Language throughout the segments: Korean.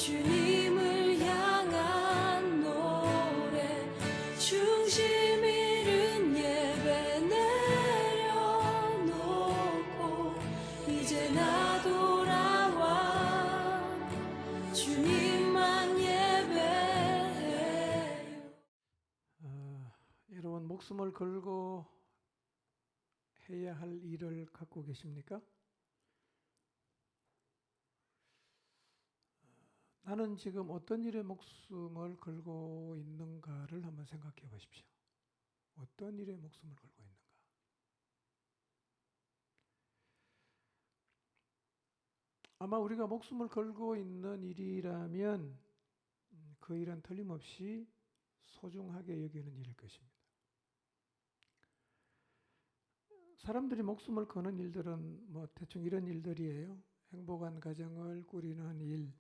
주님을 향한 노래 중심 잃은 예배 내려놓고 이제 나 돌아와 주님만 예배해요. 여러분 목숨을 걸고 해야 할 일을 갖고 계십니까? 나는 지금 어떤 일에 목숨을 걸고 있는가를 한번 생각해 보십시오. 어떤 일에 목숨을 걸고 있는가? 아마 우리가 목숨을 걸고 있는 일이라면 그 일은 틀림없이 소중하게 여기는 일일 것입니다. 사람들이 목숨을 거는 일들은 뭐 대충 이런 일들이에요. 행복한 가정을 꾸리는 일,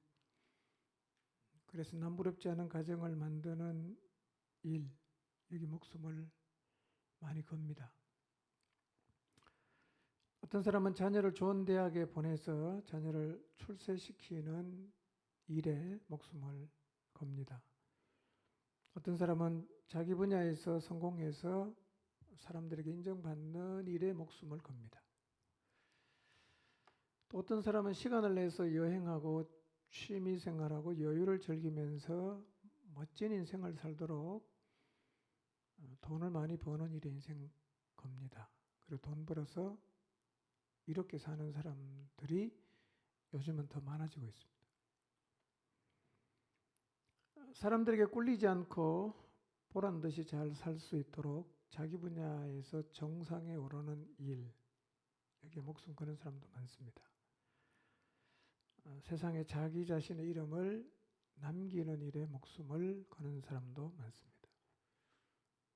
그래서 남부럽지 않은 가정을 만드는 일, 여기 목숨을 많이 겁니다. 어떤 사람은 자녀를 좋은 대학에 보내서 자녀를 출세시키는 일에 목숨을 겁니다. 어떤 사람은 자기 분야에서 성공해서 사람들에게 인정받는 일에 목숨을 겁니다. 또 어떤 사람은 시간을 내서 여행하고 취미생활하고 여유를 즐기면서 멋진 인생을 살도록 돈을 많이 버는 일에 인생 겁니다. 그리고 돈 벌어서 이렇게 사는 사람들이 요즘은 더 많아지고 있습니다. 사람들에게 꿀리지 않고 보란듯이 잘 살 수 있도록 자기 분야에서 정상에 오르는 일, 여기에 목숨 거는 사람도 많습니다. 세상에 자기 자신의 이름을 남기는 일에 목숨을 거는 사람도 많습니다.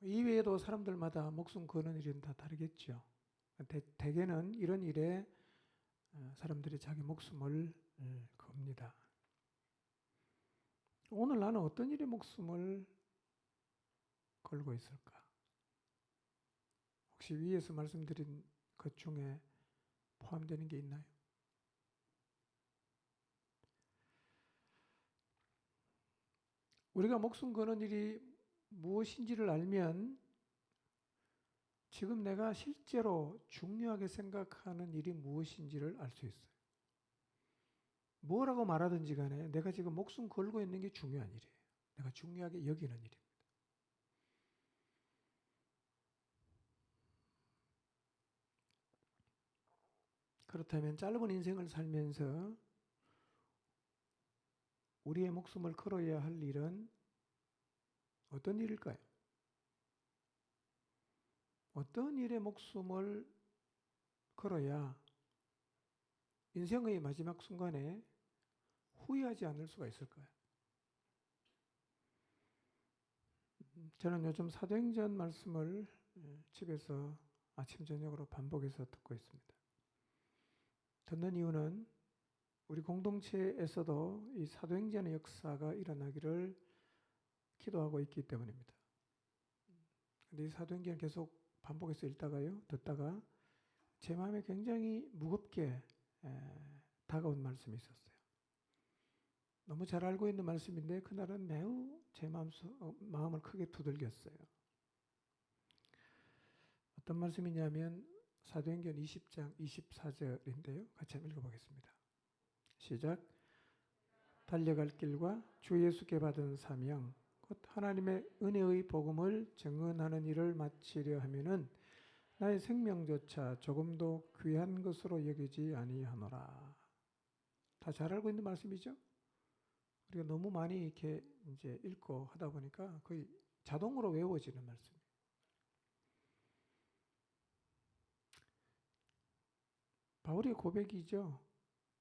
이외에도 사람들마다 목숨 거는 일은 다 다르겠죠. 대개는 이런 일에 사람들이 자기 목숨을 겁니다. 오늘 나는 어떤 일에 목숨을 걸고 있을까? 혹시 위에서 말씀드린 것 중에 포함되는 게 있나요? 우리가 목숨 거는 일이 무엇인지를 알면 지금 내가 실제로 중요하게 생각하는 일이 무엇인지를 알 수 있어요. 뭐라고 말하든지 간에 내가 지금 목숨 걸고 있는 게 중요한 일이에요. 내가 중요하게 여기는 일입니다. 그렇다면 짧은 인생을 살면서 우리의 목숨을 걸어야 할 일은 어떤 일일까요? 어떤 일에 목숨을 걸어야 인생의 마지막 순간에 후회하지 않을 수가 있을까요? 저는 요즘 사도행전 말씀을 집에서 아침 저녁으로 반복해서 듣고 있습니다. 듣는 이유는 우리 공동체에서도 이 사도행전의 역사가 일어나기를 기도하고 있기 때문입니다. 근데 이 사도행전을 계속 반복해서 읽다가요, 듣다가 제 마음에 굉장히 무겁게 다가온 말씀이 있었어요. 너무 잘 알고 있는 말씀인데 그날은 매우 제 마음을 크게 두들겼어요. 어떤 말씀이냐면 사도행전 20장 24절인데요. 같이 한번 읽어보겠습니다. 시작. 달려갈 길과 주 예수께 받은 사명 곧 하나님의 은혜의 복음을 증언하는 일을 마치려 하면은 나의 생명조차 조금도 귀한 것으로 여기지 아니하노라. 다 잘 알고 있는 말씀이죠? 우리가 너무 많이 이렇게 이제 읽고 하다 보니까 거의 자동으로 외워지는 말씀이에요. 바울의 고백이죠.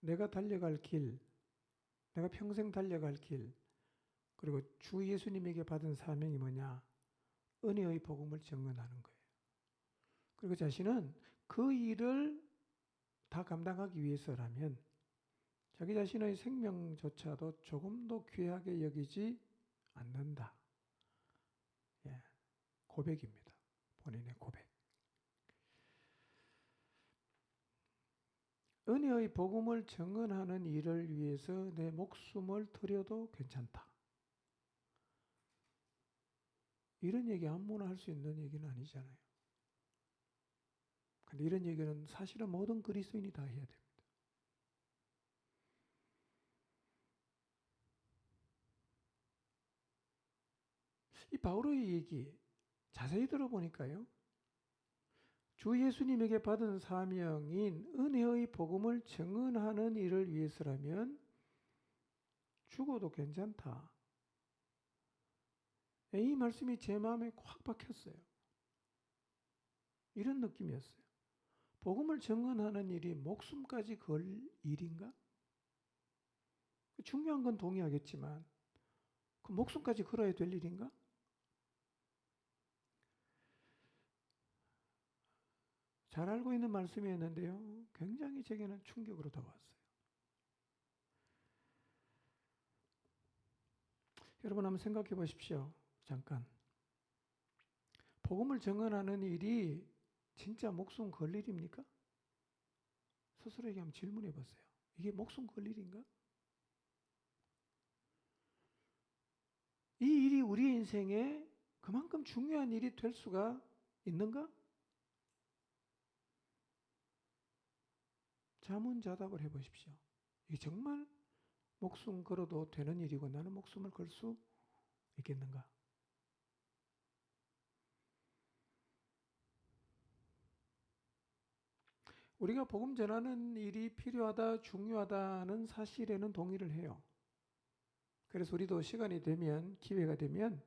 내가 달려갈 길, 내가 평생 달려갈 길, 그리고 주 예수님에게 받은 사명이 뭐냐? 은혜의 복음을 증언하는 거예요. 그리고 자신은 그 일을 다 감당하기 위해서라면 자기 자신의 생명조차도 조금도 귀하게 여기지 않는다. 예, 고백입니다. 본인의 고백. 은혜의 복음을 증언하는 일을 위해서 내 목숨을 드려도 괜찮다. 이런 얘기 아무나 할 수 있는 얘기는 아니잖아요. 근데 이런 얘기는 사실은 모든 그리스도인이 다 해야 됩니다. 이 바울의 얘기 자세히 들어보니까요. 주 예수님에게 받은 사명인 은혜의 복음을 증언하는 일을 위해서라면 죽어도 괜찮다. 이 말씀이 제 마음에 확 박혔어요. 이런 느낌이었어요. 복음을 증언하는 일이 목숨까지 걸 일인가? 중요한 건 동의하겠지만 그 목숨까지 걸어야 될 일인가? 잘 알고 있는 말씀이었는데요. 굉장히 제게는 충격으로 다가왔어요. 여러분 한번 생각해 보십시오. 잠깐. 복음을 증언하는 일이 진짜 목숨 걸 일입니까? 스스로에게 한번 질문해 보세요. 이게 목숨 걸 일인가? 이 일이 우리 인생에 그만큼 중요한 일이 될 수가 있는가? 자문자답을 해보십시오. 이게 정말 목숨 걸어도 되는 일이고 나는 목숨을 걸 수 있겠는가? 우리가 복음 전하는 일이 필요하다, 중요하다는 사실에는 동의를 해요. 그래서 우리도 시간이 되면, 기회가 되면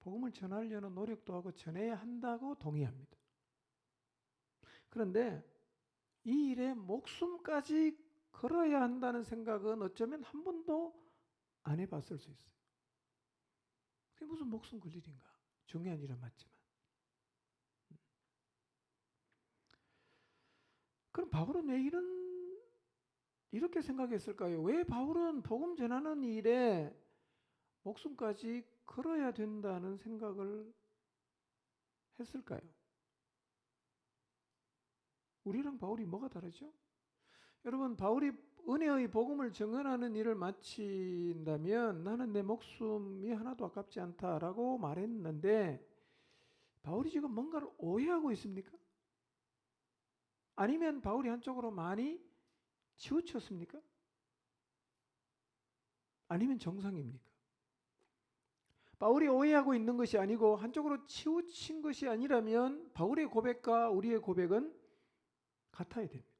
복음을 전하려는 노력도 하고 전해야 한다고 동의합니다. 그런데 이 일에 목숨까지 걸어야 한다는 생각은 어쩌면 한 번도 안 해봤을 수 있어요. 그게 무슨 목숨 걸 일인가? 중요한 일은 맞지만. 그럼 바울은 왜 이렇게 생각했을까요? 왜 바울은 복음 전하는 일에 목숨까지 걸어야 된다는 생각을 했을까요? 우리랑 바울이 뭐가 다르죠? 여러분, 바울이 은혜의 복음을 증언하는 일을 마친다면 나는 내 목숨이 하나도 아깝지 않다라고 말했는데 바울이 지금 뭔가를 오해하고 있습니까? 아니면 바울이 한쪽으로 많이 치우쳤습니까? 아니면 정상입니까? 바울이 오해하고 있는 것이 아니고 한쪽으로 치우친 것이 아니라면 바울의 고백과 우리의 고백은 같아야 됩니다.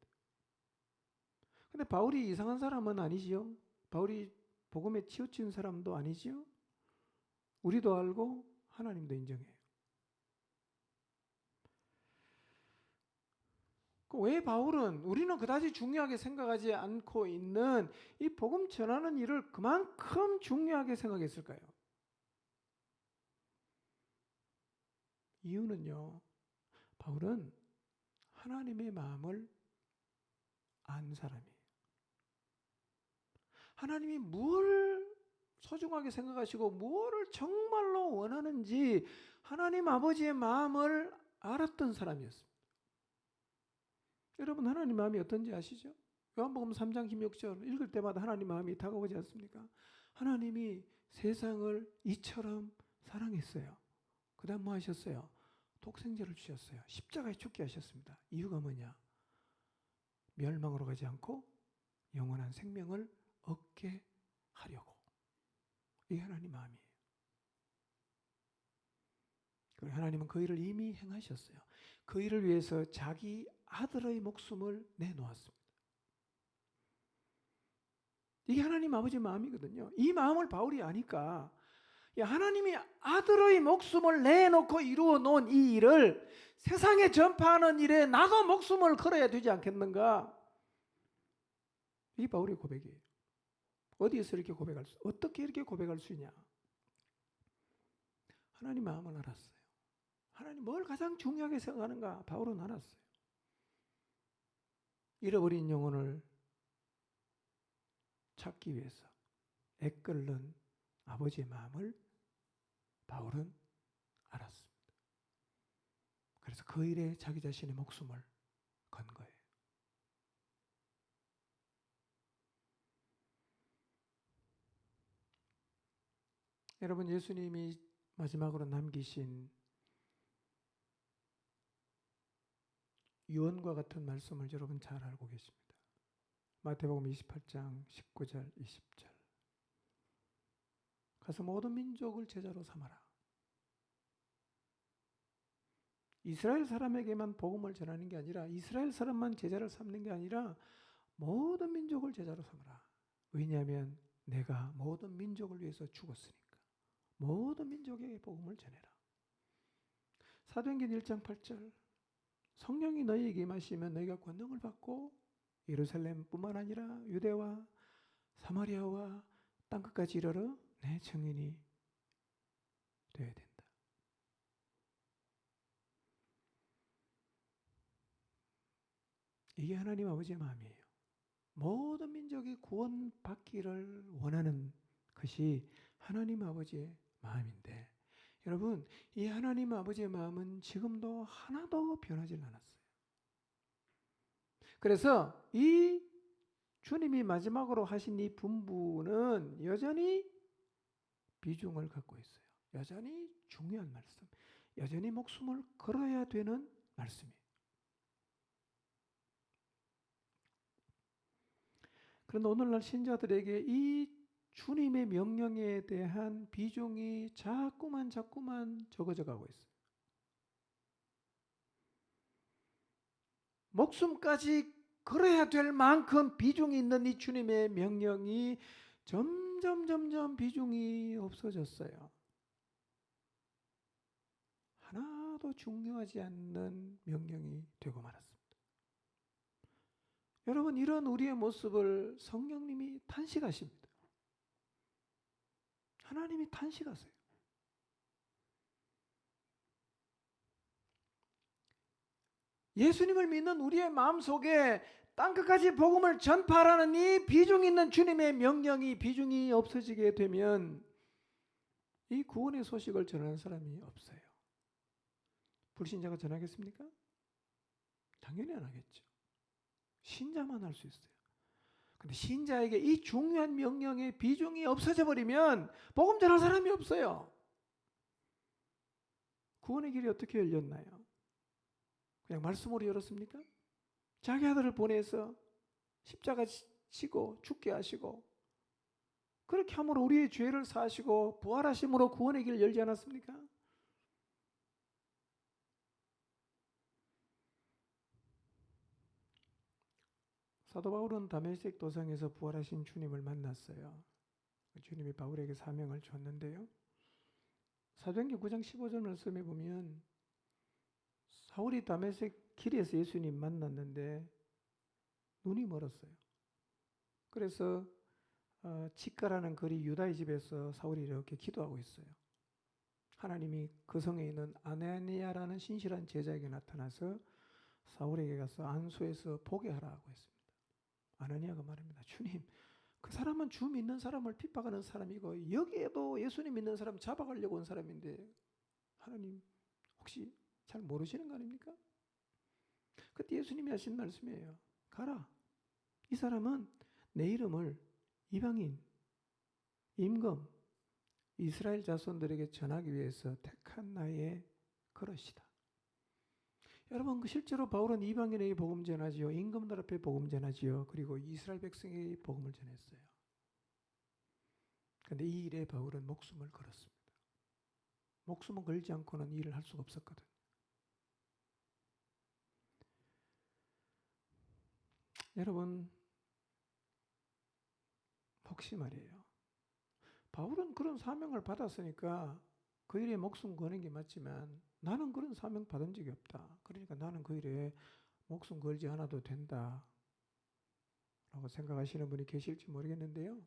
근데 바울이 이상한 사람은 아니지요. 바울이 복음에 치우친 사람도 아니지요. 우리도 알고 하나님도 인정해요. 왜 바울은 우리는 그다지 중요하게 생각하지 않고 있는 이 복음 전하는 일을 그만큼 중요하게 생각했을까요? 이유는요. 바울은 하나님의 마음을 안 사람이에요. 하나님이 뭘 소중하게 생각하시고 무엇을 정말로 원하는지 하나님 아버지의 마음을 알았던 사람이었습니다. 여러분 하나님 마음이 어떤지 아시죠? 요한복음 3장 16절 읽을 때마다 하나님 마음이 다가오지 않습니까? 하나님이 세상을 이처럼 사랑했어요. 그 다음 뭐 하셨어요? 독생자를 주셨어요. 십자가에 죽게 하셨습니다. 이유가 뭐냐? 멸망으로 가지 않고 영원한 생명을 얻게 하려고. 이게 하나님 마음이에요. 그리고 하나님은 그 일을 이미 행하셨어요. 그 일을 위해서 자기 아들의 목숨을 내놓았습니다. 이게 하나님 아버지의 마음이거든요. 이 마음을 바울이 아니까 하나님이 아들의 목숨을 내놓고 이루어 놓은 이 일을 세상에 전파하는 일에 나도 목숨을 걸어야 되지 않겠는가? 이게 바울의 고백이에요. 어디에서 이렇게 어떻게 이렇게 고백할 수 있냐? 하나님 마음을 알았어요. 하나님 뭘 가장 중요하게 생각하는가? 바울은 알았어요. 잃어버린 영혼을 찾기 위해서 애끓는 아버지의 마음을 바울은 알았습니다. 그래서 그 일에 자기 자신의 목숨을 건 거예요. 여러분, 예수님이 마지막으로 남기신 유언과 같은 말씀을 여러분 잘 알고 계십니다. 마태복음 28장 19절 20절. 가서 모든 민족을 제자로 삼아라. 이스라엘 사람에게만 복음을 전하는 게 아니라, 이스라엘 사람만 제자를 삼는 게 아니라 모든 민족을 제자로 삼아라. 왜냐하면 내가 모든 민족을 위해서 죽었으니까. 모든 민족에게 복음을 전해라. 사도행전 1장 8절. 성령이 너희에게 임하시면 너희가 권능을 받고 예루살렘뿐만 아니라 유대와 사마리아와 땅끝까지 이르러 내 증인이 되어야 된다. 이게 하나님 아버지의 마음이에요. 모든 민족이 구원받기를 원하는 것이 하나님 아버지의 마음인데, 여러분, 이 하나님 아버지의 마음은 지금도 하나도 변하지 않았어요. 그래서 이 주님이 마지막으로 하신 이 분부는 여전히 비중을 갖고 있어요. 여전히 중요한 말씀, 여전히 목숨을 걸어야 되는 말씀이에요. 그런데 오늘날 신자들에게 이 주님의 명령에 대한 비중이 자꾸만 적어져 가고 있어요. 목숨까지 걸어야 될 만큼 비중이 있는 이 주님의 명령이 점점 비중이 없어졌어요. 하나도 중요하지 않는 명령이 되고 말았습니다. 여러분, 이런 우리의 모습을 성령님이 탄식하십니다. 하나님이 탄식하세요. 예수님을 믿는 우리의 마음속에 땅끝까지 복음을 전파하라는 이 비중 있는 주님의 명령이 비중이 없어지게 되면 이 구원의 소식을 전하는 사람이 없어요. 불신자가 전하겠습니까? 당연히 안 하겠죠. 신자만 할 수 있어요. 근데 신자에게 이 중요한 명령의 비중이 없어져 버리면 복음 전할 사람이 없어요. 구원의 길이 어떻게 열렸나요? 그냥 말씀으로 열었습니까? 자기 아들을 보내서 십자가 지고 죽게 하시고, 그렇게 함으로 우리의 죄를 사하시고 부활하심으로 구원의 길을 열지 않았습니까? 사도 바울은 다메섹 도상에서 부활하신 주님을 만났어요. 주님이 바울에게 사명을 줬는데요. 사도행전 9장 15절 말씀에 보면 사울이 다메섹 길에서 예수님 만났는데 눈이 멀었어요. 그래서 직가라는 거리 유다의 집에서 사울이 이렇게 기도하고 있어요. 하나님이 그 성에 있는 아나니아라는 신실한 제자에게 나타나서 사울에게 가서 안수해서 보게 하라고 했습니다. 아나니아가 말합니다. 주님, 그 사람은 주 믿는 사람을 핍박하는 사람이고 여기에도 예수님 믿는 사람 잡아가려고 온 사람인데 하나님 혹시 잘 모르시는 거 아닙니까? 그때 예수님이 하신 말씀이에요. 가라. 이 사람은 내 이름을 이방인, 임금, 이스라엘 자손들에게 전하기 위해서 택한 나의 그릇이다. 여러분, 실제로 바울은 이방인에게 복음 전하지요. 임금들 앞에 복음 전하지요. 그리고 이스라엘 백성에게 복음을 전했어요. 그런데 이 일에 바울은 목숨을 걸었습니다. 목숨을 걸지 않고는 이 일을 할 수가 없었거든. 여러분, 혹시 말이에요. 바울은 그런 사명을 받았으니까 그 일에 목숨 거는 게 맞지만 나는 그런 사명 받은 적이 없다. 그러니까 나는 그 일에 목숨 걸지 않아도 된다 라고 생각하시는 분이 계실지 모르겠는데요.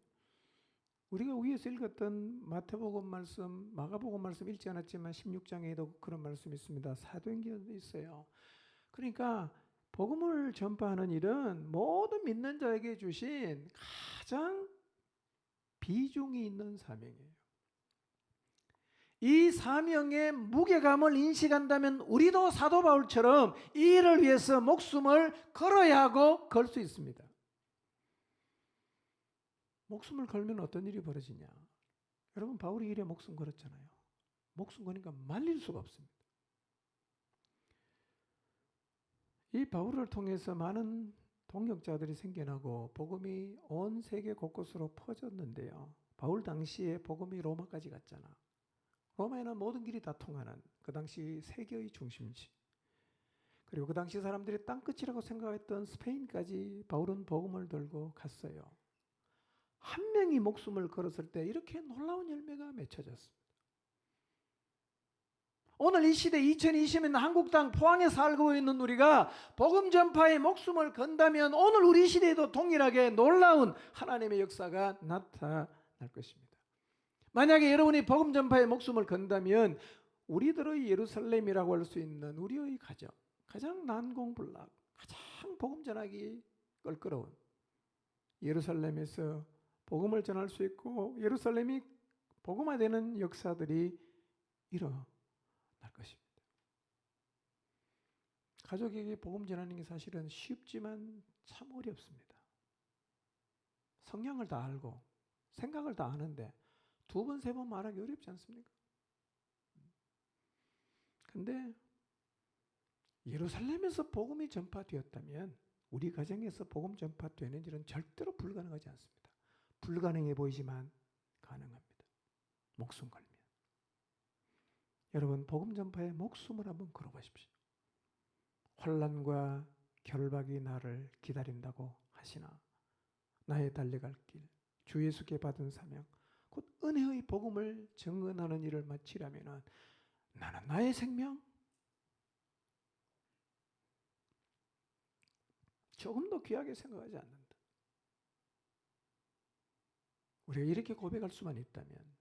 우리가 위에서 읽었던 마태복음 말씀, 마가복음 말씀 읽지 않았지만 16장에도 그런 말씀이 있습니다. 사도행전도 있어요. 그러니까 복음을 전파하는 일은 모든 믿는 자에게 주신 가장 비중이 있는 사명이에요. 이 사명의 무게감을 인식한다면 우리도 사도 바울처럼 이 일을 위해서 목숨을 걸어야 하고 걸 수 있습니다. 목숨을 걸면 어떤 일이 벌어지냐? 여러분 바울이 이래 목숨 걸었잖아요. 목숨 거니까 말릴 수가 없습니다. 이 바울을 통해서 많은 동역자들이 생겨나고 복음이 온 세계 곳곳으로 퍼졌는데요. 바울 당시에 복음이 로마까지 갔잖아. 로마에는 모든 길이 다 통하는 그 당시 세계의 중심지. 그리고 그 당시 사람들이 땅끝이라고 생각했던 스페인까지 바울은 복음을 들고 갔어요. 한 명이 목숨을 걸었을 때 이렇게 놀라운 열매가 맺혀졌습니다. 오늘 이 시대 2020년 한국 땅 포항에 살고 있는 우리가 복음 전파에 목숨을 건다면 오늘 우리 시대에도 동일하게 놀라운 하나님의 역사가 나타날 것입니다. 만약에 여러분이 복음 전파에 목숨을 건다면 우리들의 예루살렘이라고 할 수 있는 우리의 가정, 가장 난공불락, 가장 복음 전하기 껄끄러운 예루살렘에서 복음을 전할 수 있고 예루살렘이 복음화되는 역사들이 일어날 것입니다. 가족에게 복음 전하는 게 사실은 쉽지만 참 어렵습니다. 성향을 다 알고 생각을 다 아는데 두 번, 세 번 말하기 어렵지 않습니까? 근데 예루살렘에서 복음이 전파되었다면 우리 가정에서 복음 전파되는 일은 절대로 불가능하지 않습니다. 불가능해 보이지만 가능합니다. 목숨 걸면. 여러분 복음 전파에 목숨을 한번 걸어보십시오. 환난과 결박이 나를 기다린다고 하시나 나의 달려갈 길, 주 예수께 받은 사명, 곧 은혜의 복음을 증언하는 일을 마치려면 나는 나의 생명 조금도 귀하게 생각하지 않는다. 우리가 이렇게 고백할 수만 있다면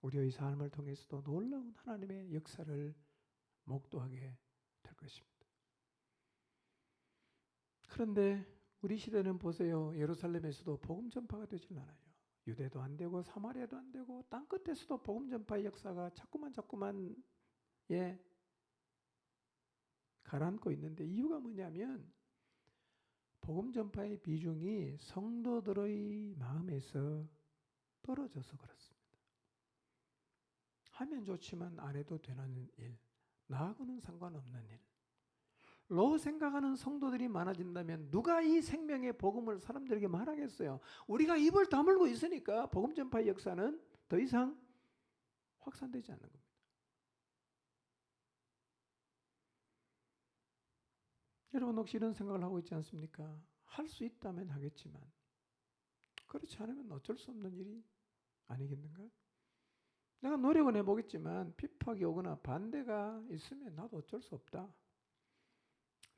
우리의 삶을 통해서도 놀라운 하나님의 역사를 목도하게 될 것입니다. 그런데 우리 시대는 보세요. 예루살렘에서도 복음 전파가 되질 않아요. 유대도 안 되고 사마리아도 안 되고 땅끝에서도 복음 전파의 역사가 자꾸만 가라앉고 있는데 이유가 뭐냐면 복음 전파의 비중이 성도들의 마음에서 떨어져서 그렇습니다. 하면 좋지만 안 해도 되는 일, 나하고는 상관없는 일로 생각하는 성도들이 많아진다면 누가 이 생명의 복음을 사람들에게 말하겠어요? 우리가 입을 다물고 있으니까 복음 전파의 역사는 더 이상 확산되지 않는 겁니다. 여러분 혹시 이런 생각을 하고 있지 않습니까? 할 수 있다면 하겠지만 그렇지 않으면 어쩔 수 없는 일이 아니겠는가? 내가 노력은 해보겠지만 핍박이 오거나 반대가 있으면 나도 어쩔 수 없다.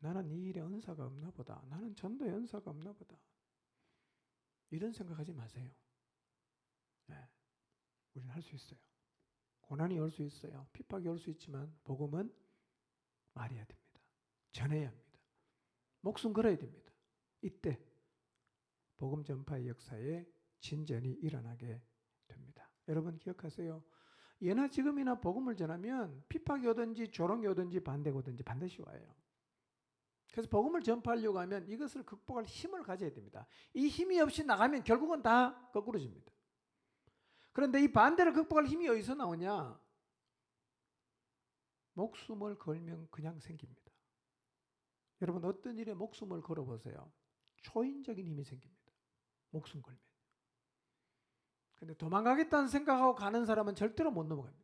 나는 이 일에 은사가 없나 보다. 나는 전도에 은사가 없나 보다. 이런 생각하지 마세요. 네, 우리는 할 수 있어요. 고난이 올 수 있어요. 핍박이 올 수 있지만 복음은 말해야 됩니다. 전해야 합니다. 목숨 걸어야 됩니다. 이때 복음 전파의 역사에 진전이 일어나게 됩니다. 여러분 기억하세요. 예나 지금이나 복음을 전하면 핍박이 오든지 조롱이 오든지 반대가 오든지 반드시 와요. 그래서 복음을 전파하려고 하면 이것을 극복할 힘을 가져야 됩니다. 이 힘이 없이 나가면 결국은 다 거꾸로집니다. 그런데 이 반대를 극복할 힘이 어디서 나오냐? 목숨을 걸면 그냥 생깁니다. 여러분 어떤 일에 목숨을 걸어보세요. 초인적인 힘이 생깁니다. 목숨 걸면. 근데 도망가겠다는 생각하고 가는 사람은 절대로 못 넘어갑니다.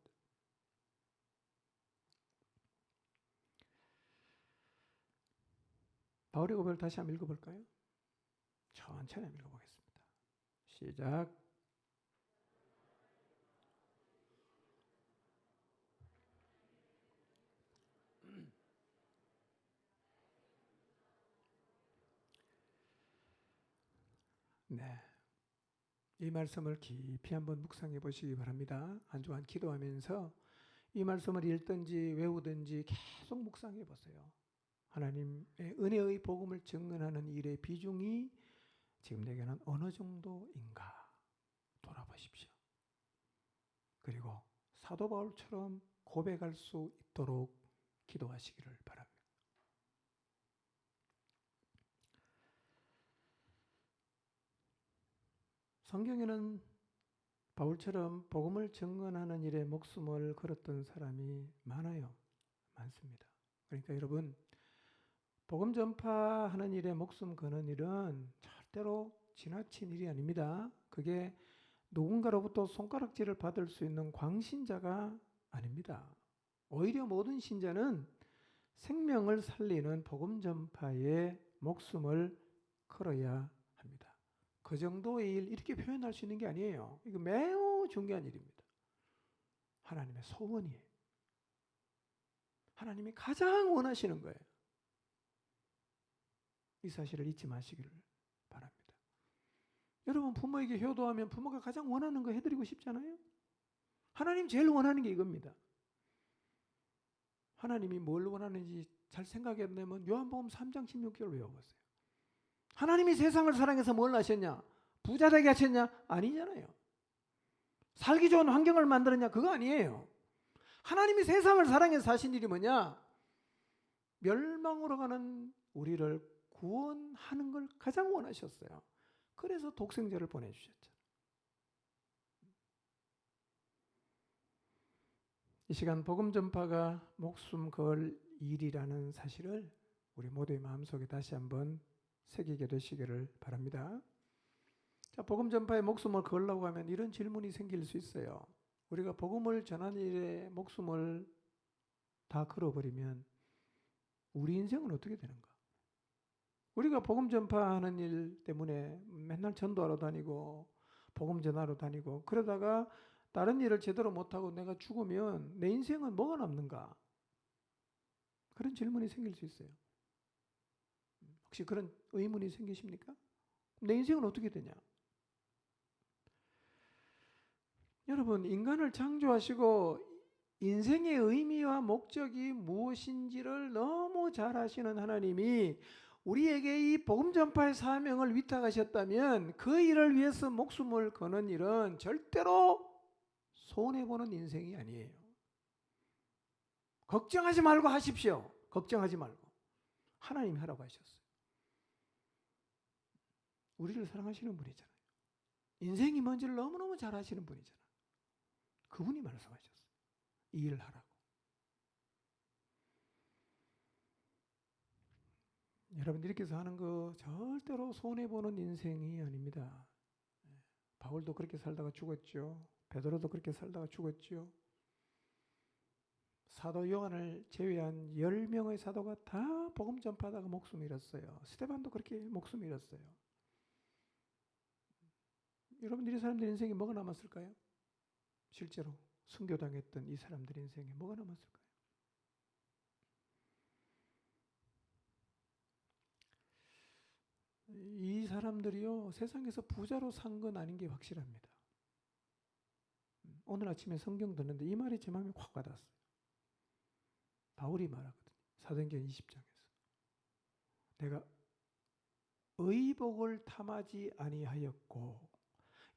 바울의 고백을 다시 한번 읽어볼까요? 천천히 한번 읽어보겠습니다. 시작. 네, 이 말씀을 깊이 한번 묵상해 보시기 바랍니다. 한 주간 기도하면서 이 말씀을 읽든지 외우든지 계속 묵상해 보세요. 하나님의 은혜의 복음을 증언하는 일의 비중이 지금 내게는 어느 정도인가 돌아보십시오. 그리고 사도 바울처럼 고백할 수 있도록 기도하시기를 바랍니다. 성경에는 바울처럼 복음을 증언하는 일에 목숨을 걸었던 사람이 많아요. 많습니다. 그러니까 여러분, 복음 전파하는 일에 목숨 거는 일은 절대로 지나친 일이 아닙니다. 그게 누군가로부터 손가락질을 받을 수 있는 광신자가 아닙니다. 오히려 모든 신자는 생명을 살리는 복음 전파에 목숨을 걸어야 합니다. 그 정도의 일, 이렇게 표현할 수 있는 게 아니에요. 이거 매우 중요한 일입니다. 하나님의 소원이에요. 하나님이 가장 원하시는 거예요. 이 사실을 잊지 마시기를 바랍니다. 여러분, 부모에게 효도하면 부모가 가장 원하는 거 해드리고 싶잖아요. 하나님 제일 원하는 게 이겁니다. 하나님이 뭘 원하는지 잘 생각해보면 요한복음 3장 16절 외워보세요. 하나님이 세상을 사랑해서 뭘 하셨냐? 부자 되게 하셨냐? 아니잖아요. 살기 좋은 환경을 만들었냐? 그거 아니에요. 하나님이 세상을 사랑해서 하신 일이 뭐냐? 멸망으로 가는 우리를 구원하는 걸 가장 원하셨어요. 그래서 독생자를 보내주셨죠. 이 시간 복음 전파가 목숨 걸 일이라는 사실을 우리 모두의 마음속에 다시 한번 새기게 되시기를 바랍니다. 자, 복음 전파에 목숨을 걸려고 하면 이런 질문이 생길 수 있어요. 우리가 복음을 전하는 일에 목숨을 다 걸어버리면 우리 인생은 어떻게 되는가? 우리가 복음 전파하는 일 때문에 맨날 전도하러 다니고 복음 전하러 다니고 그러다가 다른 일을 제대로 못하고 내가 죽으면 내 인생은 뭐가 남는가? 그런 질문이 생길 수 있어요. 혹시 그런 의문이 생기십니까? 내 인생은 어떻게 되냐? 여러분, 인간을 창조하시고 인생의 의미와 목적이 무엇인지를 너무 잘 아시는 하나님이 우리에게 이 복음 전파의 사명을 위탁하셨다면 그 일을 위해서 목숨을 거는 일은 절대로 손해보는 인생이 아니에요. 걱정하지 말고 하십시오. 걱정하지 말고. 하나님이 하라고 하셨어요. 우리를 사랑하시는 분이잖아요. 인생이 뭔지를 너무너무 잘 아시는 분이잖아요. 그분이 말씀하셨어요. 이 일을 하라고. 여러분, 이렇게 해서 하는 거 절대로 손해보는 인생이 아닙니다. 바울도 그렇게 살다가 죽었죠. 베드로도 그렇게 살다가 죽었죠. 사도 요한을 제외한 10명의 사도가 다 복음 전파하다가 목숨 잃었어요. 스데반도 그렇게 목숨 잃었어요. 여러분들 이 사람들 인생에 뭐가 남았을까요? 실제로 순교당했던 이 사람들 인생에 뭐가 남았을까요? 이 사람들이요, 세상에서 부자로 산 건 아닌 게 확실합니다. 오늘 아침에 성경 듣는데 이 말이 제 마음에 확 와닿았어요. 바울이 말하거든요. 사도행전 20장에서. 내가 의복을 탐하지 아니하였고,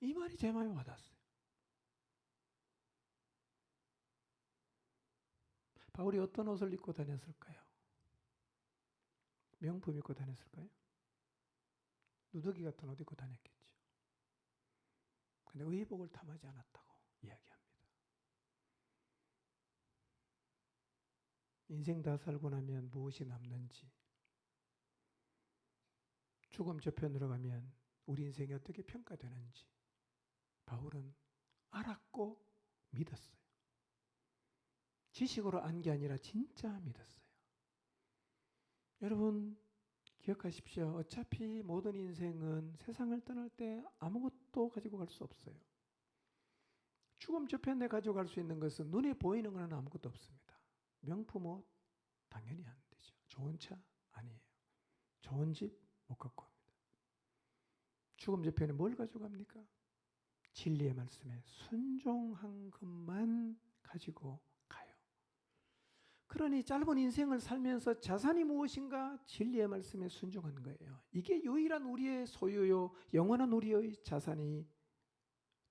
이 말이 제 마음에 와닿았어요. 바울이 어떤 옷을 입고 다녔을까요? 명품 입고 다녔을까요? 누더기 같은 옷 입고 다녔겠죠. 근데 의복을 탐하지 않았다고 이야기합니다. 인생 다 살고 나면 무엇이 남는지, 죽음 저편으로 가면 우리 인생이 어떻게 평가되는지 바울은 알았고 믿었어요. 지식으로 안 게 아니라 진짜 믿었어요. 여러분 기억하십시오. 어차피 모든 인생은 세상을 떠날 때 아무것도 가지고 갈 수 없어요. 죽음 저편에 가져갈 수 있는 것은 눈에 보이는 건 아무것도 없습니다. 명품 옷 당연히 안 되죠. 좋은 차 아니에요. 좋은 집 못 갖고 갑니다. 죽음 저편에 뭘 가져갑니까? 진리의 말씀에 순종한 것만 가지고 가요. 그러니 짧은 인생을 살면서 자산이 무엇인가? 진리의 말씀에 순종한 거예요. 이게 유일한 우리의 소유요, 영원한 우리의 자산이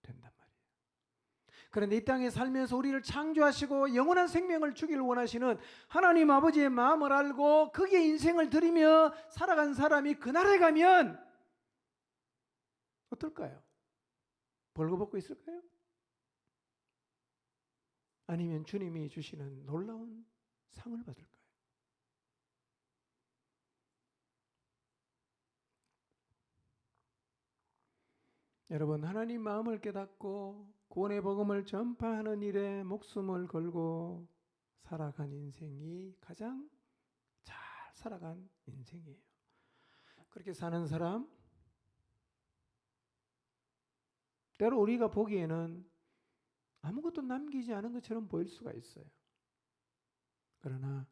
된단 말이에요. 그런데 이 땅에 살면서 우리를 창조하시고 영원한 생명을 주기를 원하시는 하나님 아버지의 마음을 알고 거기에 인생을 들이며 살아간 사람이 그날에 가면 어떨까요? 벌거벗고 있을까요? 아니면 주님이 주시는 놀라운 상을 받을까요? 여러분, 하나님 마음을 깨닫고 구원의 복음을 전파하는 일에 목숨을 걸고 살아간 인생이 가장 잘 살아간 인생이에요. 그렇게 사는 사람, 때로 우리가 보기에는 아무것도 남기지 않은 것처럼 보일 수가 있어요. 그러나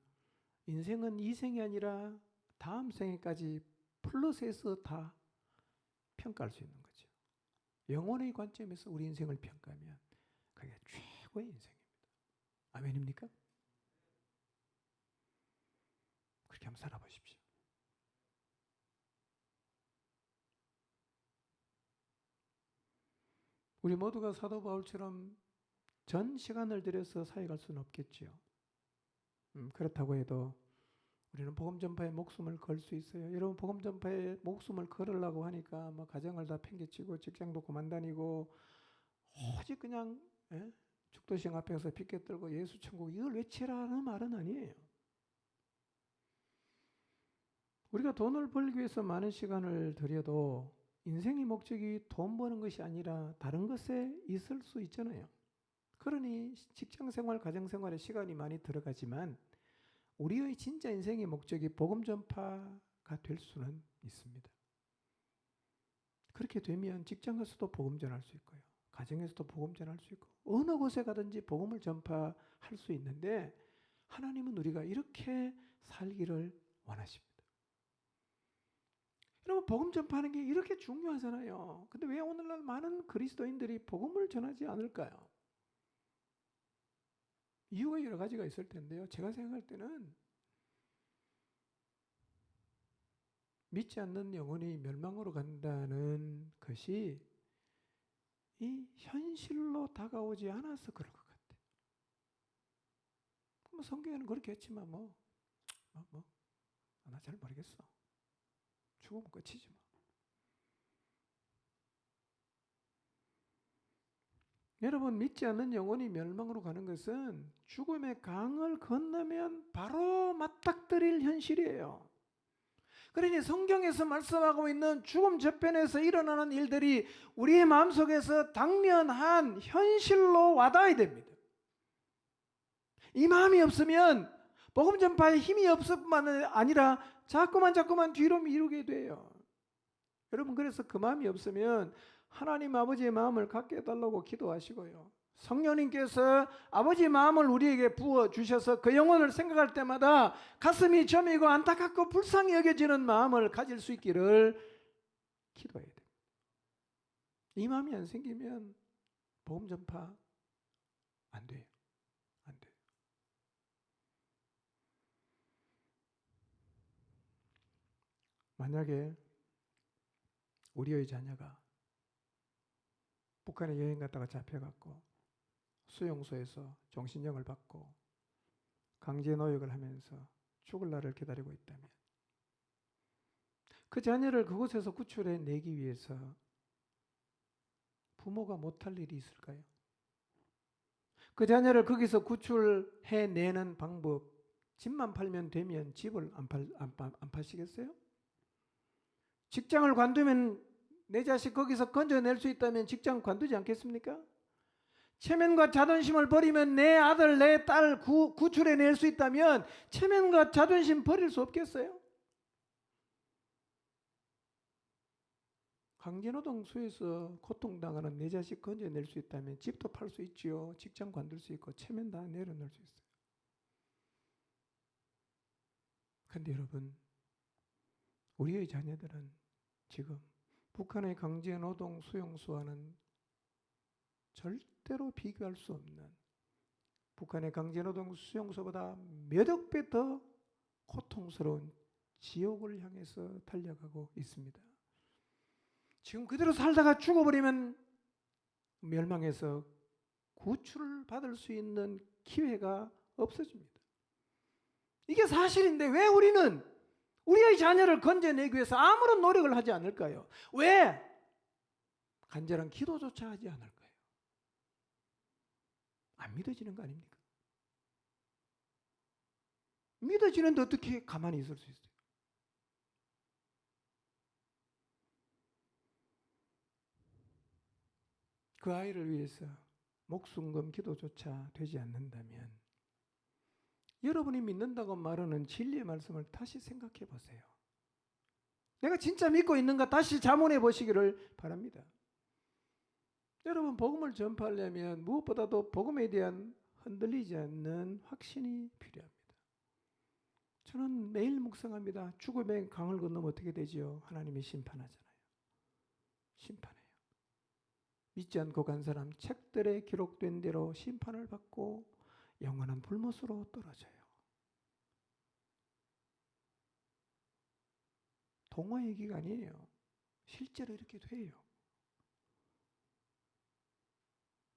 인생은 이 생이 아니라 다음 생에까지 플러스해서 다 평가할 수 있는 거죠. 영혼의 관점에서 우리 인생을 평가하면 그게 최고의 인생입니다. 아멘입니까? 그렇게 한번 살아보십시오. 우리 모두가 사도 바울처럼 전 시간을 들여서 사역할 수는 없겠지요. 그렇다고 해도 우리는 복음 전파에 목숨을 걸 수 있어요. 여러분, 복음 전파에 목숨을 걸으려고 하니까 뭐 가정을 다 팽개치고 직장도 그만 다니고 오직 그냥 죽도신 앞에서 빗게 떨고 예수 천국 이걸 외치라는 말은 아니에요. 우리가 돈을 벌기 위해서 많은 시간을 들여도 인생의 목적이 돈 버는 것이 아니라 다른 것에 있을 수 있잖아요. 그러니 직장생활, 가정생활에 시간이 많이 들어가지만 우리의 진짜 인생의 목적이 복음 전파가 될 수는 있습니다. 그렇게 되면 직장 가서도 복음 전할 수 있고요. 가정에서도 복음 전할 수 있고 어느 곳에 가든지 복음을 전파할 수 있는데 하나님은 우리가 이렇게 살기를 원하십니다. 여러분, 복음 전파하는 게 이렇게 중요하잖아요. 근데 왜 오늘날 많은 그리스도인들이 복음을 전하지 않을까요? 이유가 여러 가지가 있을 텐데요. 제가 생각할 때는 믿지 않는 영혼이 멸망으로 간다는 것이 이 현실로 다가오지 않아서 그럴 것 같아요. 뭐 성경에는 그렇게 했지만 나 잘 모르겠어. 죽으면 끝이지 뭐. 여러분, 믿지 않는 영혼이 멸망으로 가는 것은 죽음의 강을 건너면 바로 맞닥뜨릴 현실이에요. 그러니 성경에서 말씀하고 있는 죽음 저편에서 일어나는 일들이 우리의 마음속에서 당면한 현실로 와닿아야 됩니다. 이 마음이 없으면 복음 전파에 힘이 없을 뿐만 아니라 자꾸만 뒤로 미루게 돼요. 여러분, 그래서 그 마음이 없으면 하나님 아버지의 마음을 갖게 해달라고 기도하시고요. 성령님께서 아버지의 마음을 우리에게 부어주셔서 그 영혼을 생각할 때마다 가슴이 저미고 안타깝고 불쌍히 여겨지는 마음을 가질 수 있기를 기도해야 됩니다. 이 마음이 안 생기면 복음 전파 안 돼요. 안 돼요. 만약에 우리의 자녀가 북한에 여행 갔다가 잡혀갖고 수용소에서 종신형을 받고 강제 노역을 하면서 죽을 날을 기다리고 있다면 그 자녀를 그곳에서 구출해 내기 위해서 부모가 못할 일이 있을까요? 그 자녀를 거기서 구출해 내는 방법, 집만 팔면 되면 집을 안 파시겠어요? 직장을 관두면 내 자식 거기서 건져낼 수 있다면 직장 관두지 않겠습니까? 체면과 자존심을 버리면 내 아들, 내 딸 구출해낼 수 있다면 체면과 자존심 버릴 수 없겠어요? 강제노동소에서 고통당하는 내 자식 건져낼 수 있다면 집도 팔 수 있지요. 직장 관둘 수 있고 체면 다 내려놓을 수 있어요. 그런데 여러분, 우리의 자녀들은 지금 북한의 강제노동 수용소와는 절대로 비교할 수 없는 북한의 강제노동 수용소보다 몇억 배 더 고통스러운 지옥을 향해서 달려가고 있습니다. 지금 그대로 살다가 죽어버리면 멸망해서 구출을 받을 수 있는 기회가 없어집니다. 이게 사실인데 왜 우리는 우리의 자녀를 건져내기 위해서 아무런 노력을 하지 않을까요? 왜? 간절한 기도조차 하지 않을까요? 안 믿어지는 거 아닙니까? 믿어지는데 어떻게 가만히 있을 수 있어요? 그 아이를 위해서 목숨금 기도조차 되지 않는다면 여러분이 믿는다고 말하는 진리의 말씀을 다시 생각해 보세요. 내가 진짜 믿고 있는가 다시 자문해 보시기를 바랍니다. 여러분, 복음을 전파하려면 무엇보다도 복음에 대한 흔들리지 않는 확신이 필요합니다. 저는 매일 묵상합니다. 죽음의 강을 건너면 어떻게 되지요? 하나님이 심판하잖아요. 심판해요. 믿지 않고 간 사람 책들에 기록된 대로 심판을 받고 영원한 불못으로 떨어져요. 동화 얘기가 아니에요. 실제로 이렇게 돼요.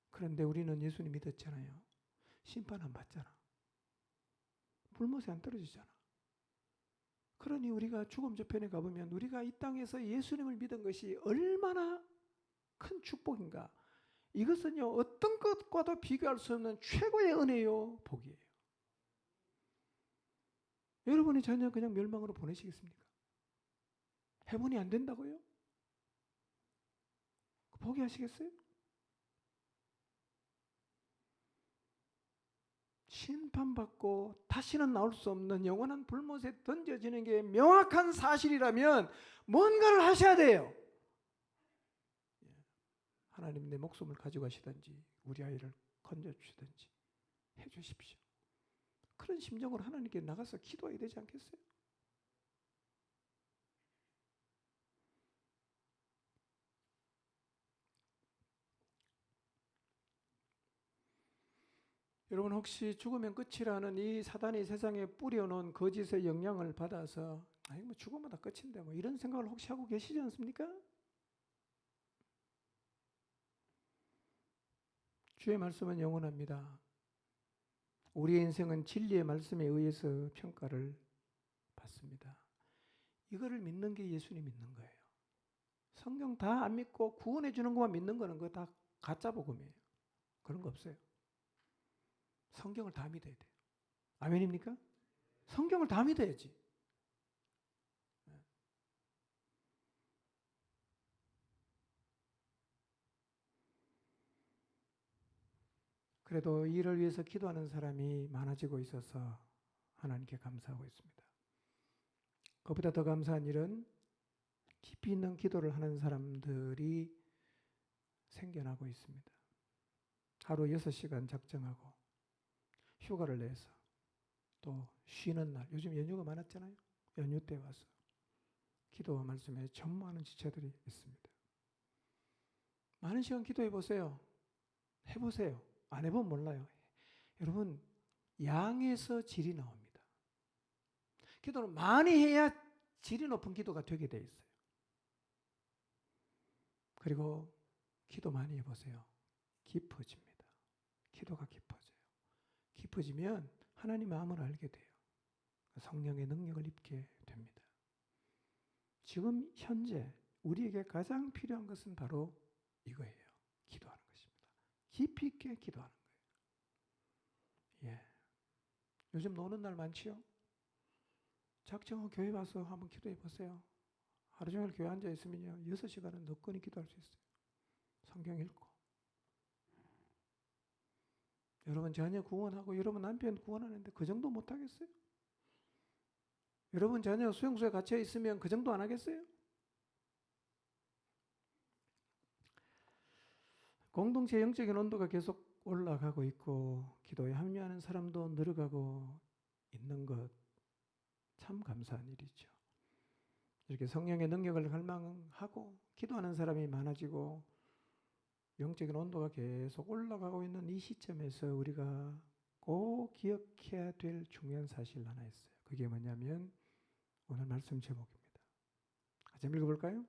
그런데 우리는 예수님 믿었잖아요. 심판 안 받잖아. 불못에 안 떨어지잖아. 그러니 우리가 죽음 저편에 가보면 우리가 이 땅에서 예수님을 믿은 것이 얼마나 큰 축복인가. 이것은요, 어떤 것과도 비교할 수 없는 최고의 은혜요, 복이에요. 여러분이 전혀 그냥 멸망으로 보내시겠습니까? 해본이 안 된다고요? 포기하시겠어요? 심판받고 다시는 나올 수 없는 영원한 불못에 던져지는 게 명확한 사실이라면 뭔가를 하셔야 돼요. 하나님 내 목숨을 가져가시든지 우리 아이를 건져주시든지 해주십시오. 그런 심정으로 하나님께 나가서 기도해야 되지 않겠어요? 여러분, 혹시 죽으면 끝이라는 이 사단이 세상에 뿌려놓은 거짓의 영향을 받아서 아니 뭐 죽으면 다 끝인데 뭐 이런 생각을 혹시 하고 계시지 않습니까? 주의 말씀은 영원합니다. 우리의 인생은 진리의 말씀에 의해서 평가를 받습니다. 이거를 믿는 게 예수님 믿는 거예요. 성경 다 안 믿고 구원해 주는 것만 믿는 거는 그거 다 가짜 복음이에요. 그런 거 없어요. 성경을 다 믿어야 돼요. 아멘입니까? 성경을 다 믿어야지. 그래도 이를 위해서 기도하는 사람이 많아지고 있어서 하나님께 감사하고 있습니다. 그보다 더 감사한 일은 깊이 있는 기도를 하는 사람들이 생겨나고 있습니다. 하루 6시간 작정하고 휴가를 내서 또 쉬는 날, 요즘 연휴가 많았잖아요. 연휴 때 와서 기도와 말씀에 전무하는 지체들이 있습니다. 많은 시간 기도해 보세요. 해보세요. 안 해보면 몰라요. 여러분, 양에서 질이 나옵니다. 기도는 많이 해야 질이 높은 기도가 되게 돼 있어요. 그리고 기도 많이 해보세요. 깊어집니다. 기도가 깊어져요. 깊어지면 하나님 마음을 알게 돼요. 성령의 능력을 입게 됩니다. 지금 현재 우리에게 가장 필요한 것은 바로 이거예요. 기도하는 것입니다. 깊이 있게 기도하는 거예요. 예. 요즘 노는 날 많지요? 작정하고 교회 와서 한번 기도해 보세요. 하루 종일 교회 앉아 있으면요, 6시간은 너끈히 기도할 수 있어요. 성경 읽고. 여러분 자녀 구원하고 여러분 남편 구원하는데 그 정도 못 하겠어요? 여러분 자녀 수용소에 갇혀 있으면 그 정도 안 하겠어요? 공동체 영적인 온도가 계속 올라가고 있고 기도에 합류하는 사람도 늘어가고 있는 것 참 감사한 일이죠. 이렇게 성령의 능력을 갈망하고 기도하는 사람이 많아지고 영적인 온도가 계속 올라가고 있는 이 시점에서 우리가 꼭 기억해야 될 중요한 사실 하나 있어요. 그게 뭐냐면 오늘 말씀 제목입니다. 같이 한번 읽어볼까요?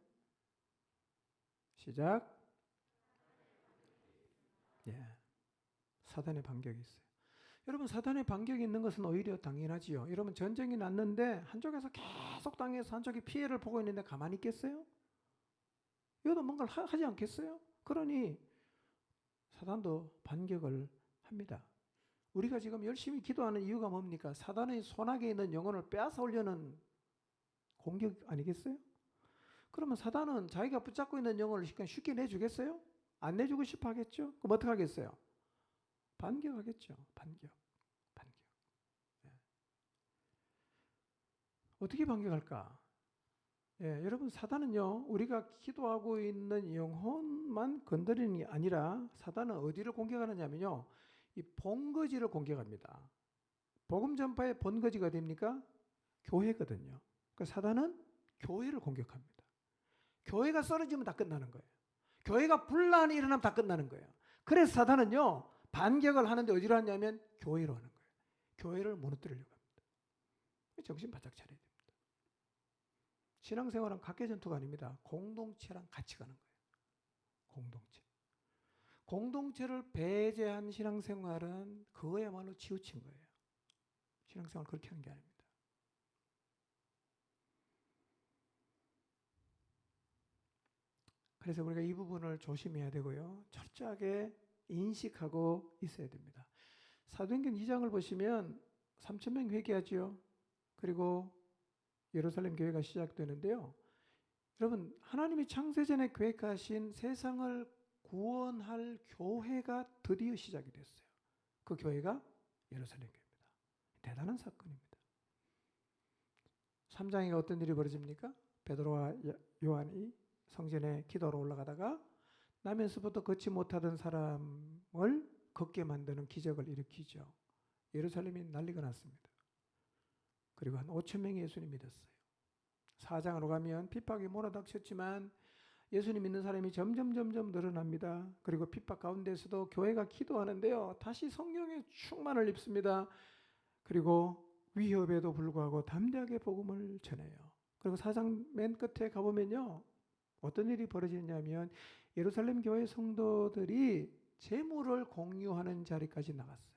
시작. 예, 사단의 반격이 있어요. 여러분, 사단의 반격이 있는 것은 오히려 당연하지요. 여러분, 전쟁이 났는데 한쪽에서 계속 당해서 한쪽이 피해를 보고 있는데 가만히 있겠어요? 이것도 뭔가를 하지 않겠어요? 그러니 사단도 반격을 합니다. 우리가 지금 열심히 기도하는 이유가 뭡니까? 사단의 손아귀에 있는 영혼을 빼앗아 오려는 공격 아니겠어요? 그러면 사단은 자기가 붙잡고 있는 영혼을 쉽게 내주겠어요? 안 내주고 싶어 하겠죠? 그럼 어떻게 하겠어요? 반격하겠죠. 반격. 예. 어떻게 반격할까? 예, 여러분, 사단은요, 우리가 기도하고 있는 영혼만 건드리는 게 아니라 사단은 어디를 공격하느냐면요, 이 본거지를 공격합니다. 복음 전파의 본거지가 됩니까? 교회거든요. 그러니까 사단은 교회를 공격합니다. 교회가 쓰러지면 다 끝나는 거예요. 교회가 분란이 일어나면 다 끝나는 거예요. 그래서 사단은요, 반격을 하는데 어디로 하냐면 교회로 하는 거예요. 교회를 무너뜨리려고 합니다. 정신 바짝 차려야 됩니다. 신앙생활은 각계 전투가 아닙니다. 공동체랑 같이 가는 거예요. 공동체. 공동체를 배제한 신앙생활은 그거야말로 치우친 거예요. 신앙생활 그렇게 하는 게 아닙니다. 그래서 우리가 이 부분을 조심해야 되고요. 철저하게 인식하고 있어야 됩니다. 사도행전 2장을 보시면 3,000명 회개하지요. 그리고 예루살렘 교회가 시작되는데요. 여러분, 하나님이 창세전에 계획하신 세상을 구원할 교회가 드디어 시작이 됐어요. 그 교회가 예루살렘 교회입니다. 대단한 사건입니다. 3장에 어떤 일이 벌어집니까? 베드로와 요한이 성전에 기도하러 올라가다가 나면서부터 걷지 못하던 사람을 걷게 만드는 기적을 일으키죠. 예루살렘이 난리가 났습니다. 그리고 한 5,000명이 예수님 믿었어요. 4장으로 가면 핍박이 몰아닥쳤지만 예수님 믿는 사람이 점점 늘어납니다. 그리고 핍박 가운데서도 교회가 기도하는데요, 다시 성령의 충만을 입습니다. 그리고 위협에도 불구하고 담대하게 복음을 전해요. 그리고 4장 맨 끝에 가보면요, 어떤 일이 벌어지냐면 예루살렘 교회 성도들이 재물을 공유하는 자리까지 나갔어요.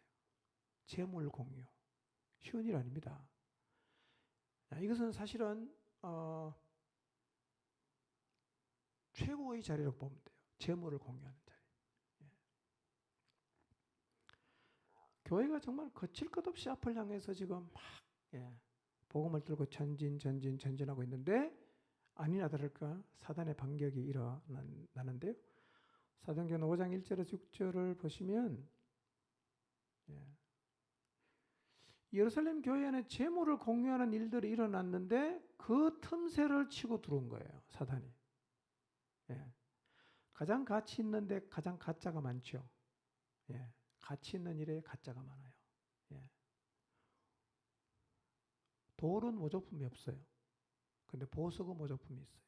재물 공유. 쉬운 일 아닙니다. 이것은 사실은 최고의 자리라고 보면 돼요. 재물을 공유하는 자리. 예. 교회가 정말 거칠 것 없이 앞을 향해서 지금 막 복음을 들고 전진하고 있는데 아니나 다를까 사단의 반격이 일어나는데요. 사도행전 5장 1절에서 6절을 보시면 예루살렘 교회 안에 재물을 공유하는 일들이 일어났는데 그 틈새를 치고 들어온 거예요. 사단이. 가장 가치 있는데 가장 가짜가 많죠. 가치 있는 일에 가짜가 많아요. 돌은 모조품이 없어요. 근데 보석은 모조품이 있어요.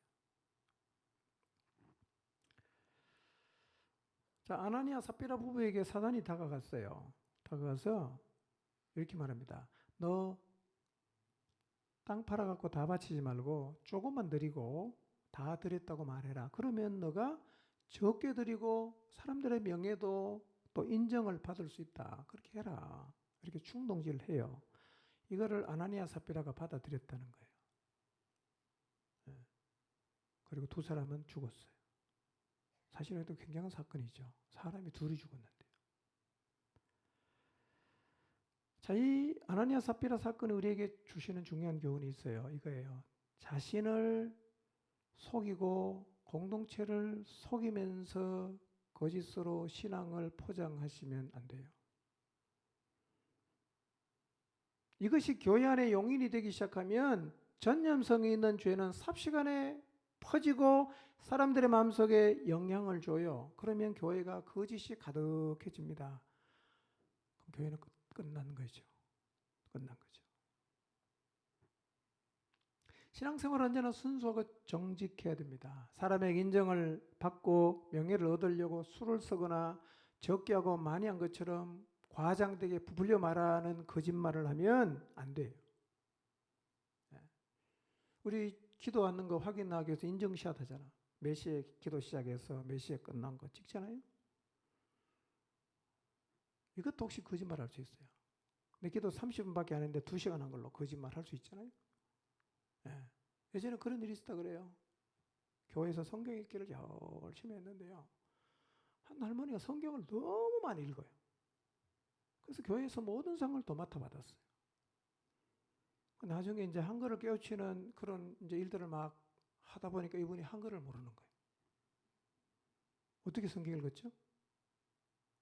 자, 아나니아 삽비라 부부에게 사단이 다가갔어요. 다가가서 이렇게 말합니다. 너 땅 팔아갖고 다 바치지 말고 조금만 드리고 다 드렸다고 말해라. 그러면 너가 적게 드리고 사람들의 명예도 또 인정을 받을 수 있다. 그렇게 해라. 이렇게 충동질을 해요. 이거를 아나니아 삽비라가 받아들였다는 거예요. 그리고 두 사람은 죽었어요. 사실은 굉장한 사건이죠. 사람이 둘이 죽었는데. 자, 이 아나니아 삽비라 사건이 우리에게 주시는 중요한 교훈이 있어요. 이거예요. 자신을 속이고 공동체를 속이면서 거짓으로 신앙을 포장하시면 안 돼요. 이것이 교회 안에 용인이 되기 시작하면 전염성이 있는 죄는 삽시간에 퍼지고 사람들의 마음속에 영향을 줘요. 그러면 교회가 거짓이 가득해집니다. 그럼 교회는 끝난 거죠. 끝난 거죠. 신앙생활은 언제나 순수하고 정직해야 됩니다. 사람의 인정을 받고 명예를 얻으려고 술을 쓰거나 적게 하고 많이 한 것처럼 과장되게 부풀려 말하는 거짓말을 하면 안 돼요. 우리 기도하는 거 확인하기 위해서 인증샷 하잖아. 몇 시에 기도 시작해서 몇 시에 끝난 거 찍잖아요. 이것도 혹시 거짓말 할 수 있어요. 내 기도 30분밖에 안 했는데 2시간 한 걸로 거짓말 할 수 있잖아요. 예전에 그런 일이 있었다 그래요. 교회에서 성경 읽기를 열심히 했는데요. 한 할머니가 성경을 너무 많이 읽어요. 그래서 교회에서 모든 상을 도맡아 받았어요. 나중에 이제 한글을 깨우치는 그런 이제 일들을 막 하다 보니까 이분이 한글을 모르는 거예요. 어떻게 성경 읽었죠?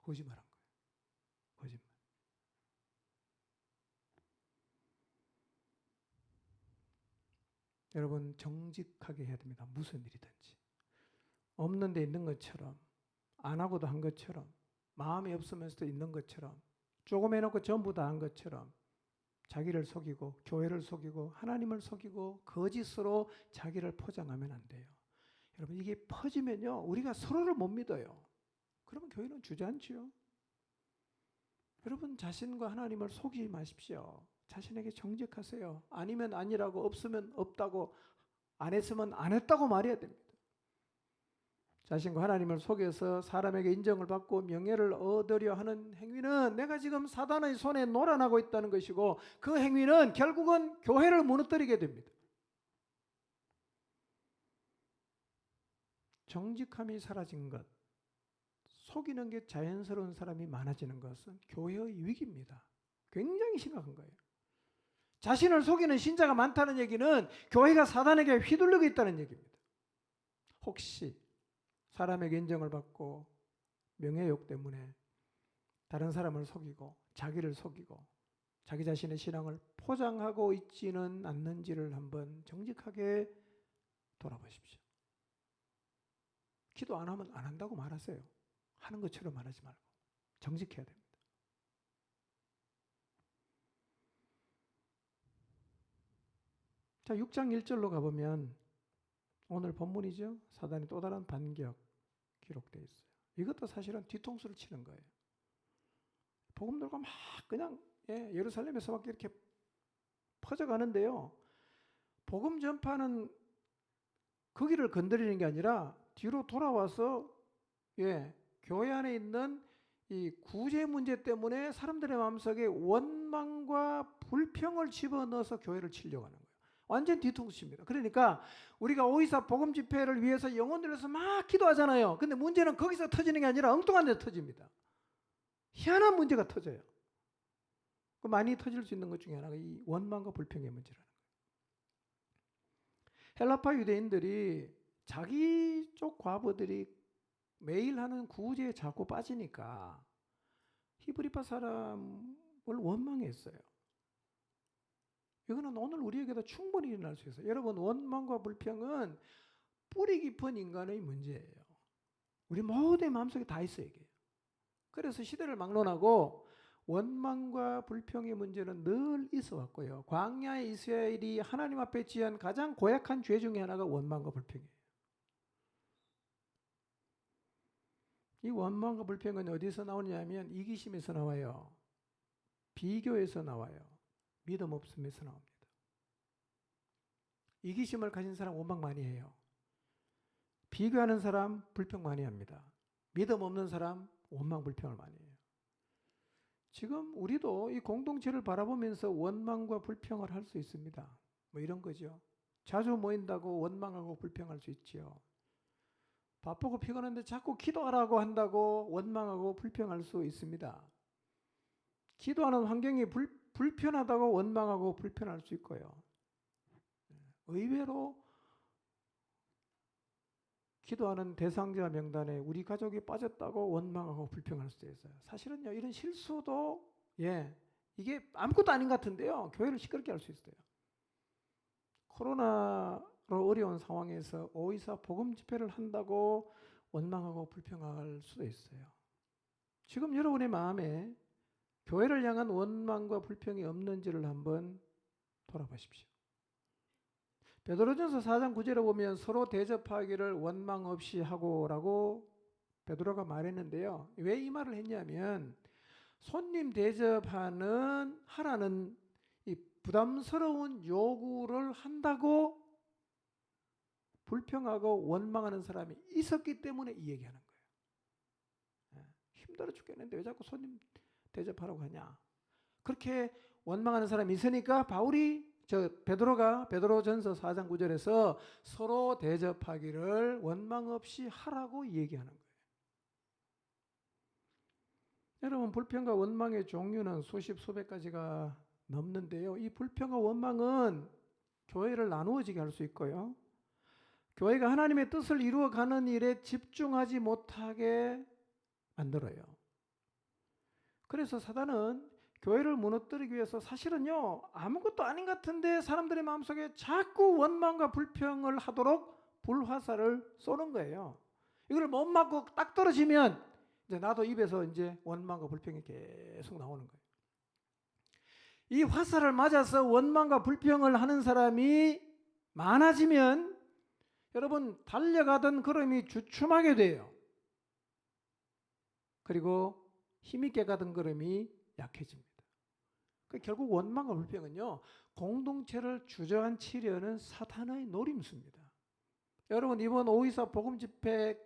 거짓말한 거예요. 거짓말. 여러분 정직하게 해야 됩니다. 무슨 일이든지. 없는 데 있는 것처럼, 안 하고도 한 것처럼, 마음이 없으면서도 있는 것처럼, 조금 해놓고 전부 다 한 것처럼 자기를 속이고 교회를 속이고 하나님을 속이고 거짓으로 자기를 포장하면 안 돼요. 여러분 이게 퍼지면요 우리가 서로를 못 믿어요. 그러면 교회는 주저앉지요. 여러분 자신과 하나님을 속이지 마십시오. 자신에게 정직하세요. 아니면 아니라고, 없으면 없다고, 안 했으면 안 했다고 말해야 됩니다. 자신과 하나님을 속여서 사람에게 인정을 받고 명예를 얻으려 하는 행위는 내가 지금 사단의 손에 놀아나고 있다는 것이고, 그 행위는 결국은 교회를 무너뜨리게 됩니다. 정직함이 사라진 것, 속이는 게 자연스러운 사람이 많아지는 것은 교회의 위기입니다. 굉장히 심각한 거예요. 자신을 속이는 신자가 많다는 얘기는 교회가 사단에게 휘둘리고 있다는 얘기입니다. 혹시 사람에게 인정을 받고 명예욕 때문에 다른 사람을 속이고 자기를 속이고 자기 자신의 신앙을 포장하고 있지는 않는지를 한번 정직하게 돌아보십시오. 기도 안 하면 안 한다고 말하세요. 하는 것처럼 말하지 말고 정직해야 됩니다. 자, 6장 1절로 가보면 오늘 본문이죠. 사단이 또 다른 반격 기록되어 있어요. 이것도 사실은 뒤통수를 치는 거예요. 복음들과 막 그냥 예루살렘에서 막 이렇게 퍼져가는데요. 복음 전파는 거기를 건드리는 게 아니라 뒤로 돌아와서 교회 안에 있는 이 구제 문제 때문에 사람들의 마음속에 원망과 불평을 집어넣어서 교회를 치려고 하는 거예요. 완전 뒤통수입니다. 그러니까 우리가 오이사 복음 집회를 위해서 영혼들을 위해서 막 기도하잖아요. 근데 문제는 거기서 터지는 게 아니라 엉뚱한 데 터집니다. 희한한 문제가 터져요. 많이 터질 수 있는 것 중에 하나가 이 원망과 불평의 문제라는 거예요. 헬라파 유대인들이 자기 쪽 과부들이 매일 하는 구제에 자꾸 빠지니까 히브리파 사람을 원망했어요. 이거는 오늘 우리에게도 충분히 일어날 수 있어요. 여러분, 원망과 불평은 뿌리 깊은 인간의 문제예요. 우리 모두의 마음속에 다 있어요, 이게. 그래서 시대를 막론하고 원망과 불평의 문제는 늘 있어 왔고요. 광야의 이스라엘이 하나님 앞에 지은 가장 고약한 죄 중에 하나가 원망과 불평이에요. 이 원망과 불평은 어디서 나오냐면 이기심에서 나와요. 비교에서 나와요. 믿음 없음에서 나옵니다. 이기심을 가진 사람 원망 많이 해요. 비교하는 사람 불평 많이 합니다. 믿음 없는 사람 원망 불평을 많이 해요. 지금 우리도 이 공동체를 바라보면서 원망과 불평을 할 수 있습니다. 뭐 이런 거죠. 자주 모인다고 원망하고 불평할 수 있지요. 바쁘고 피곤한데 자꾸 기도하라고 한다고 원망하고 불평할 수 있습니다. 기도하는 환경이 불편하다고 원망하고 불편할 수 있고요. 의외로 기도하는 대상자 명단에 우리 가족이 빠졌다고 원망하고 불평할 수도 있어요. 사실은요, 이런 실수도 이게 아무것도 아닌 것 같은데요, 교회를 시끄럽게 할 수 있어요. 코로나로 어려운 상황에서 오이사 복음 집회를 한다고 원망하고 불평할 수도 있어요. 지금 여러분의 마음에 교회를 향한 원망과 불평이 없는지를 한번 돌아보십시오. 베드로전서 4장 9절에 보면 서로 대접하기를 원망 없이 하고라고 베드로가 말했는데요. 왜 이 말을 했냐면 손님 하라는 이 부담스러운 요구를 한다고 불평하고 원망하는 사람이 있었기 때문에 이 얘기하는 거예요. 힘들어 죽겠는데 왜 자꾸 손님 대접하라고 하냐. 그렇게 원망하는 사람이 있으니까 베드로가 베드로전서 4장 9절에서 서로 대접하기를 원망 없이 하라고 얘기하는 거예요. 여러분, 불평과 원망의 종류는 수십 수백 가지가 넘는데요. 이 불평과 원망은 교회를 나누어지게 할 수 있고요. 교회가 하나님의 뜻을 이루어가는 일에 집중하지 못하게 만들어요. 그래서 사단은 교회를 무너뜨리기 위해서 사실은요, 아무것도 아닌 것 같은데 사람들의 마음속에 자꾸 원망과 불평을 하도록 불화살을 쏘는 거예요. 이걸 못 맞고 딱 떨어지면 이제 나도 입에서 이제 원망과 불평이 계속 나오는 거예요. 이 화살을 맞아서 원망과 불평을 하는 사람이 많아지면 여러분, 달려가던 걸음이 주춤하게 돼요. 그리고 힘있게 가던 걸음이 약해집니다. 결국 원망과 불평은요, 공동체를 주저앉히려는 사탄의 노림수입니다. 여러분, 이번 5.24 복음 집회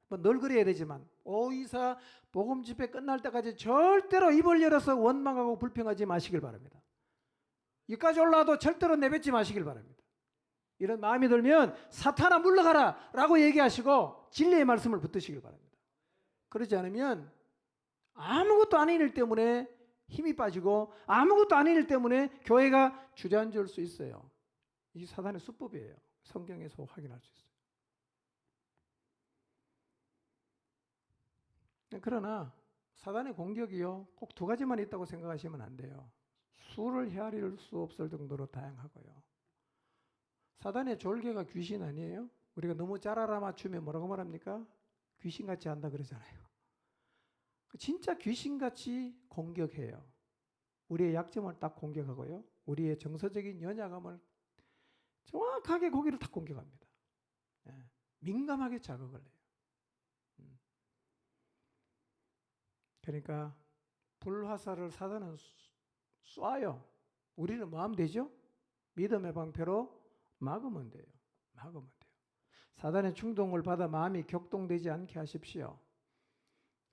늘 그래야 되지만 5.24 복음 집회 끝날 때까지 절대로 입을 열어서 원망하고 불평하지 마시길 바랍니다. 여기까지 올라와도 절대로 내뱉지 마시길 바랍니다. 이런 마음이 들면 사탄아 물러가라 라고 얘기하시고 진리의 말씀을 붙드시길 바랍니다. 그러지 않으면 아무것도 아닌 일 때문에 힘이 빠지고 아무것도 아닌 일 때문에 교회가 주저앉을 수 있어요. 이 사단의 수법이에요. 성경에서 확인할 수 있어요. 그러나 사단의 공격이요, 꼭 두 가지만 있다고 생각하시면 안 돼요. 수를 헤아릴 수 없을 정도로 다양하고요. 사단의 졸개가 귀신 아니에요? 우리가 너무 잘 알아맞추면 뭐라고 말합니까? 귀신같이 한다 그러잖아요. 진짜 귀신같이 공격해요. 우리의 약점을 딱 공격하고요, 우리의 정서적인 연약함을 정확하게 거기를 딱 공격합니다. 민감하게 자극을 해요. 그러니까 불화살을 사단은 쏴요. 우리는 뭐 하면 되죠? 믿음의 방패로 막으면 돼요. 막으면 돼요. 사단의 충동을 받아 마음이 격동되지 않게 하십시오.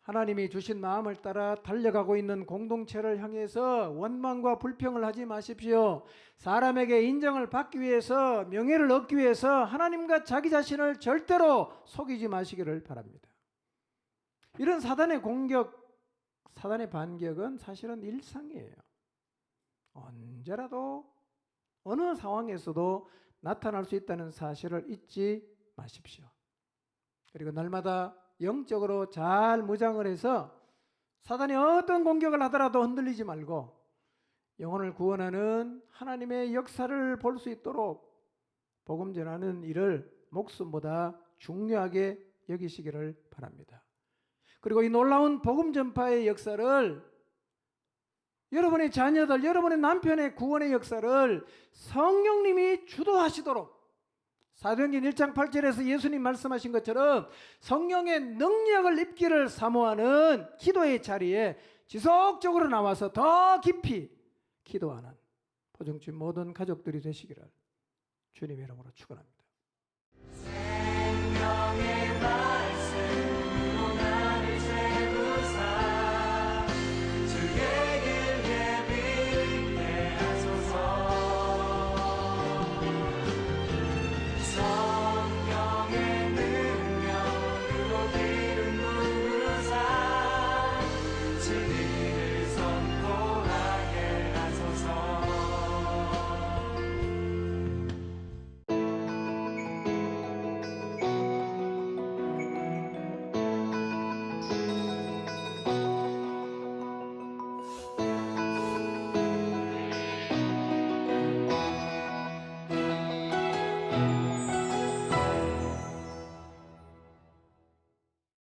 하나님이 주신 마음을 따라 달려가고 있는 공동체를 향해서 원망과 불평을 하지 마십시오. 사람에게 인정을 받기 위해서, 명예를 얻기 위해서 하나님과 자기 자신을 절대로 속이지 마시기를 바랍니다. 이런 사단의 공격, 사단의 반격은 사실은 일상이에요. 언제라도 어느 상황에서도 나타날 수 있다는 사실을 잊지 마십시오. 그리고 날마다 영적으로 잘 무장을 해서 사단이 어떤 공격을 하더라도 흔들리지 말고 영혼을 구원하는 하나님의 역사를 볼 수 있도록 복음 전하는 일을 목숨보다 중요하게 여기시기를 바랍니다. 그리고 이 놀라운 복음 전파의 역사를, 여러분의 자녀들, 여러분의 남편의 구원의 역사를 성령님이 주도하시도록, 사도행전 1장 8절에서 예수님 말씀하신 것처럼 성령의 능력을 입기를 사모하는 기도의 자리에 지속적으로 나와서 더 깊이 기도하는 포정치 모든 가족들이 되시기를 주님의 이름으로 축원합니다.